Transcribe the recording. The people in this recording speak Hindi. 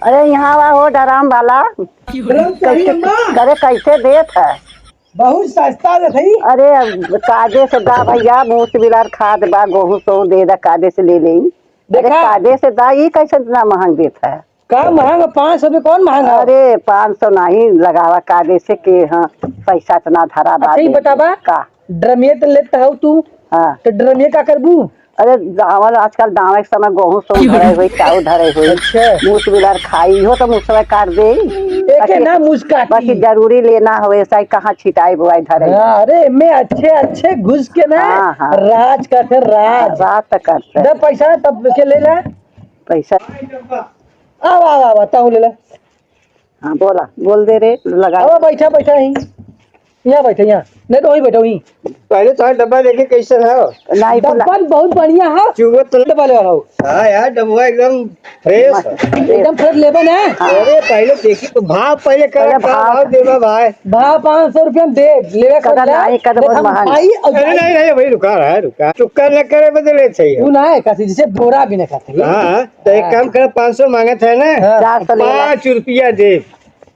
अरे यहाँ वा हो डराम वाला करे कैसे देत है। बहुत सस्ता दे भाई। अरे काजे से दा भैया, मूस बिलार खाद बा, गेहूं सो दे दा, काजे से ले ले। अरे काजे से दा, ये कैसे इतना महंग देता है। का महंगा 500 में कौन महंगा। अरे 500 नहीं लगावा काजे से के। हाँ पैसा इतना धरा बा। अच्छा बताबा का ड्रमिया तो लेता हो तू। हाँ तो ड्रमिया का करबू। अरे दावल आजकल दावे के समय गेहूं सो धरे हुई, चाउ धरे हुई। अच्छा मूस बिलार खाई हो तो मुसवा काट दे। एके ना मुस्का बाकी जरूरी लेना हो ऐसा कहाँ छिटाई बुआई धरे। अरे मैं अच्छे अच्छे घुस के ना। हाँ, हाँ। राज करते राज करते जब पैसा तब के ले ले पैसा। आवा ताऊ ले ले। हाँ बोला, बोल दे रे लगा। बैठा बैठा ही यहाँ बैठे, यहाँ नहीं तो वही बैठा वही। पहले तो डब्बा देखे कैसे है। नहीं डब्बा बहुत बढ़िया है। चुगत तो डब्बा ले वाला। हाँ यार डब्बा एकदम फ्रेश, एकदम फ्रेश लेबन है। अरे पहले देखी तो भाव पहले कर भाव देवा भाई। भाव 500 रुपया दे ले कर ले। नहीं नहीं भाई रुका चुक्का न करे बदले चाहिए। तू ना है kasi जिसे बोरा भी न खाते। हाँ तो एक काम कर 500 मांगे थे ना, 5 रुपया दे।